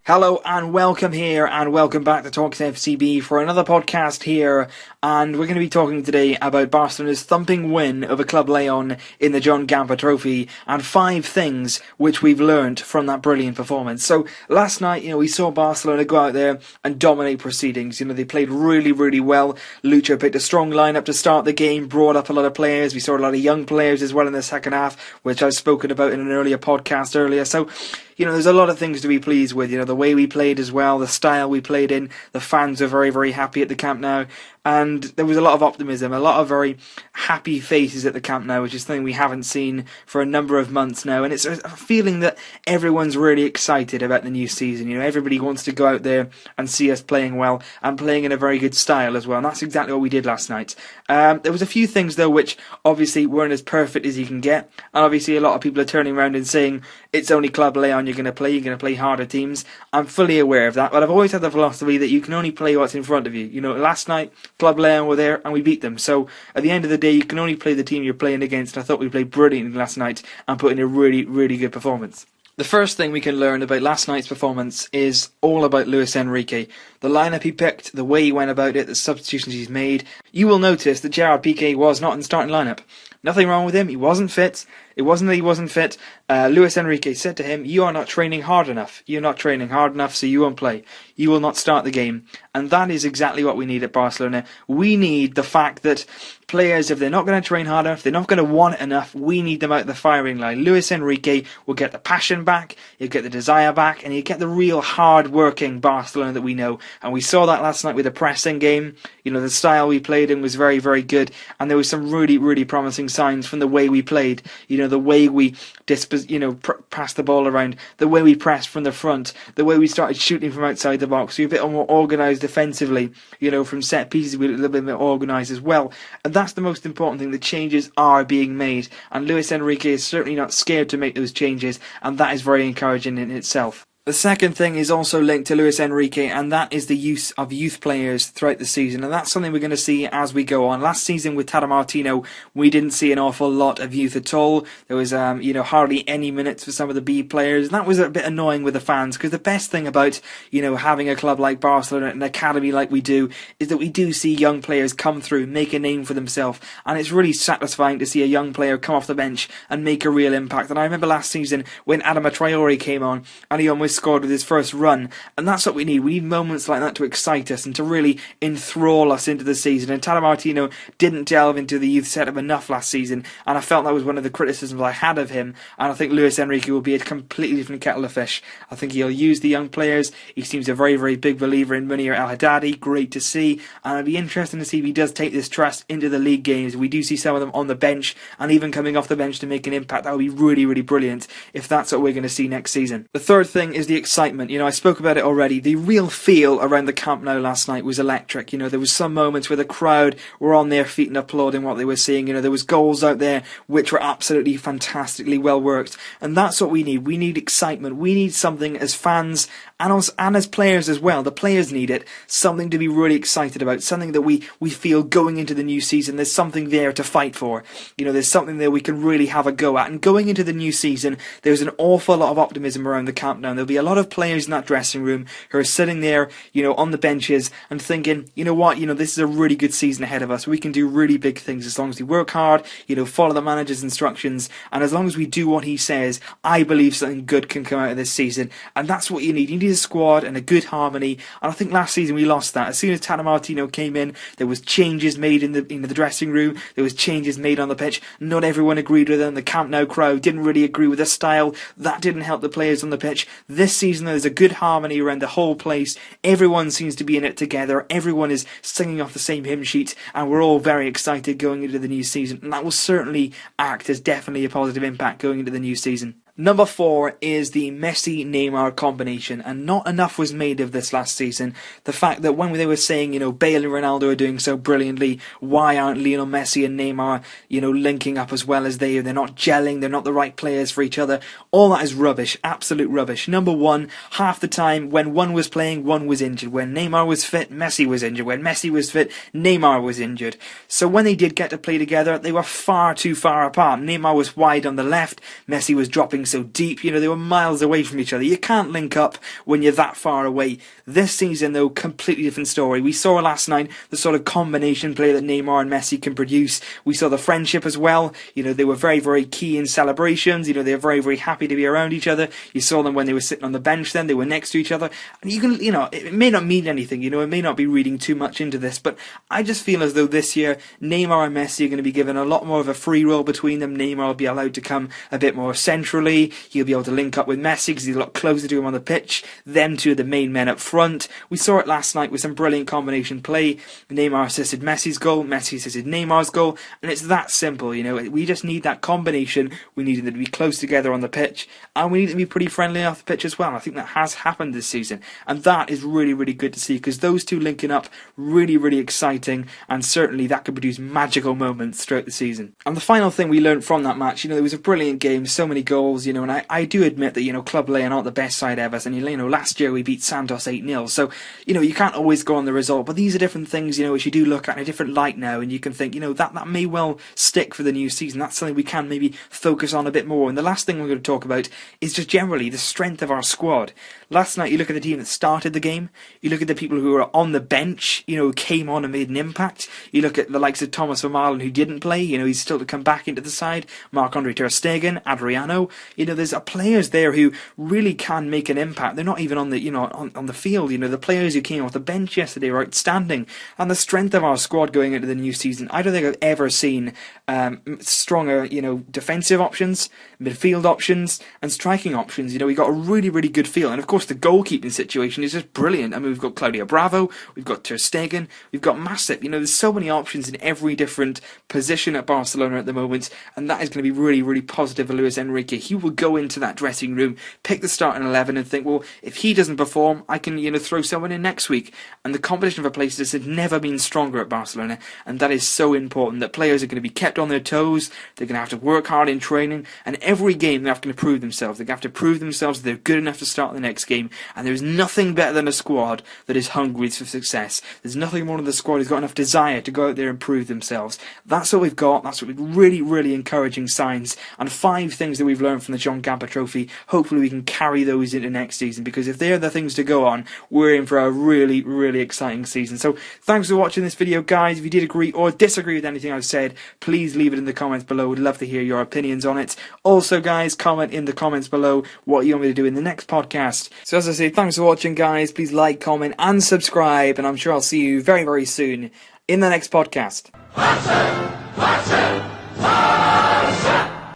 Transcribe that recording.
Hello and welcome here and welcome back to TalkFCB for another podcast here, and we're going to be talking today about Barcelona's thumping win over Club Leon in the Joan Gamper Trophy and 5 things which we've learned from that brilliant performance. So last night, we saw Barcelona go out there and dominate proceedings. They played really, really well. Lucho picked a strong lineup to start the game, brought up a lot of players. We saw a lot of young players as well in the second half, which I've spoken about in an earlier podcast earlier. So there's a lot of things to be pleased with. The way we played as well, the style we played in, the fans are very, very happy at the Camp Nou. And there was a lot of optimism, a lot of very happy faces at the Camp Nou, which is something we haven't seen for a number of months now. And it's a feeling that everyone's really excited about the new season. Everybody wants to go out there and see us playing well and playing in a very good style as well. And that's exactly what we did last night. There was a few things, though, which obviously weren't as perfect as you can get. And obviously a lot of people are turning around and saying, it's only Club Leon you're going to play harder teams. I'm fully aware of that, but I've always had the philosophy that you can only play what's in front of you. Last night, Club Leon were there and we beat them. So at the end of the day, you can only play the team you're playing against. And I thought we played brilliantly last night and put in a really, really good performance. The first thing we can learn about last night's performance is all about Luis Enrique. The lineup he picked, the way he went about it, the substitutions he's made. You will notice that Gerard Piqué was not in the starting lineup. Nothing wrong with him, he wasn't fit. It wasn't that he wasn't fit. Luis Enrique said to him, you are not training hard enough. You're not training hard enough, so you won't play. You will not start the game. And that is exactly what we need at Barcelona. We need the fact that players, if they're not going to train hard enough, they're not going to want it enough, we need them out the firing line. Luis Enrique will get the passion back, he'll get the desire back, and he'll get the real hard-working Barcelona that we know. And we saw that last night with the pressing game. The style we played in was very, very good. And there was some really, really promising signs from the way we played. The way we passed the ball around, the way we pressed from the front, the way we started shooting from outside the box. We were a bit more organised defensively, from set pieces we were a little bit more organised as well. And that's the most important thing. The changes are being made. And Luis Enrique is certainly not scared to make those changes. And that is very encouraging in itself. The second thing is also linked to Luis Enrique, and that is the use of youth players throughout the season. And that's something we're going to see as we go on. Last season with Tata Martino, we didn't see an awful lot of youth at all. There was, hardly any minutes for some of the B players. And that was a bit annoying with the fans, because the best thing about, having a club like Barcelona, an academy like we do, is that we do see young players come through, make a name for themselves. And it's really satisfying to see a young player come off the bench and make a real impact. And I remember last season when Adama Traore came on, and he almost scored with his first run, and that's what we need. We need moments like that to excite us and to really enthrall us into the season. And Tata Martino didn't delve into the youth setup enough last season, and I felt that was one of the criticisms I had of him. And I think Luis Enrique will be a completely different kettle of fish. I think he'll use the young players. He seems a very, very big believer in Munir El Haddadi. Great to see, and it'll be interesting to see if he does take this trust into the league games. We do see some of them on the bench and even coming off the bench to make an impact. That would be really, really brilliant if that's what we're going to see next season. The third thing is the excitement. I spoke about it already. The real feel around the Camp Nou last night was electric. There was some moments where the crowd were on their feet and applauding what they were seeing. There was goals out there which were absolutely fantastically well worked. And that's what we need. We need excitement. We need something as fans and as players as well. The players need it. Something to be really excited about. Something that we feel going into the new season. There's something there to fight for. There's something there we can really have a go at. And going into the new season, there's an awful lot of optimism around the Camp Nou. There'll be a lot of players in that dressing room who are sitting there, on the benches and thinking, this is a really good season ahead of us. We can do really big things as long as we work hard, follow the manager's instructions, and as long as we do what he says, I believe something good can come out of this season. And that's what you need. You need a squad and a good harmony. And I think last season we lost that. As soon as Tata Martino came in, there was changes made in the dressing room. There was changes made on the pitch. Not everyone agreed with them. The Camp Nou crowd didn't really agree with the style. That didn't help the players on the pitch. This season there's a good harmony around the whole place. Everyone seems to be in it together. Everyone is singing off the same hymn sheet, and we're all very excited going into the new season. And that will certainly act as definitely a positive impact going into the new season. Number 4 is the Messi Neymar combination, and not enough was made of this last season. The fact that when they were saying, Bale and Ronaldo are doing so brilliantly, why aren't Lionel Messi and Neymar, linking up as well as they are? They're not gelling, they're not the right players for each other. All that is rubbish, absolute rubbish. Number 1, half the time when one was playing, one was injured. When Neymar was fit, Messi was injured. When Messi was fit, Neymar was injured. So when they did get to play together, they were far too far apart. Neymar was wide on the left, Messi was dropping so deep. You know, they were miles away from each other. You can't link up when you're that far away. This season, though, completely different story. We saw last night the sort of combination play that Neymar and Messi can produce. We saw the friendship as well. You know, they were very, very key in celebrations. You know, they were very, very happy to be around each other. You saw them when they were sitting on the bench then. They were next to each other. And you can, you know, it may not mean anything. You know, it may not be reading too much into this. But I just feel as though this year, Neymar and Messi are going to be given a lot more of a free roll between them. Neymar will be allowed to come a bit more centrally. He'll be able to link up with Messi because he's a lot closer to him on the pitch. Them two are the main men up front. We saw it last night with some brilliant combination play. Neymar assisted Messi's goal. Messi assisted Neymar's goal. And it's that simple, you know. We just need that combination. We need them to be close together on the pitch. And we need them to be pretty friendly off the pitch as well. I think that has happened this season. And that is really, really good to see because those two linking up, really, really exciting. And certainly that could produce magical moments throughout the season. And the final thing we learned from that match, you know, it was a brilliant game, so many goals, you know, and I do admit that, you know, Club Ley are not the best side ever. And, you know, last year we beat Santos 8-0. So, you know, you can't always go on the result. But these are different things, you know, which you do look at in a different light now. And you can think, you know, that may well stick for the new season. That's something we can maybe focus on a bit more. And the last thing we're going to talk about is just generally the strength of our squad. Last night, you look at the team that started the game. You look at the people who were on the bench, you know, who came on and made an impact. You look at the likes of Thomas Vermaelen, who didn't play. You know, he's still to come back into the side. Marc-Andre ter Stegen, Adriano. You know, there's players there who really can make an impact. They're not even on the, you know, on the field. You know, the players who came off the bench yesterday were outstanding. And the strength of our squad going into the new season, I don't think I've ever seen stronger, you know, defensive options, midfield options, and striking options. You know, we got a really, really good feel. And of course, the goalkeeping situation is just brilliant. I mean, we've got Claudio Bravo, we've got ter Stegen, we've got Masip. You know, there's so many options in every different position at Barcelona at the moment, and that is going to be really, really positive for Luis Enrique. He will go into that dressing room, pick the starting 11, and think, well, if he doesn't perform, I can, you know, throw someone in next week. And the competition for places has never been stronger at Barcelona, and that is so important. That players are going to be kept on their toes. They're going to have to work hard in training, and every game they have to prove themselves. They have to prove themselves that they're good enough to start the next game. And there's nothing better than a squad that is hungry for success. There's nothing more than the squad who's got enough desire to go out there and prove themselves. That's what we've got. That's what we've really, really encouraging signs. And 5 things that we've learned from the Joan Gamper Trophy. Hopefully we can carry those into next season, because if they're the things to go on, we're in for a really, really exciting season. So thanks for watching this video, guys. If you did agree or disagree with anything I've said, please leave it in the comments below. We'd love to hear your opinions on it. Also, guys, comment in the comments below what you want me to do in the next podcast. So as I say, thanks for watching, guys. Please like, comment and subscribe, and I'm sure I'll see you very, very soon in the next podcast.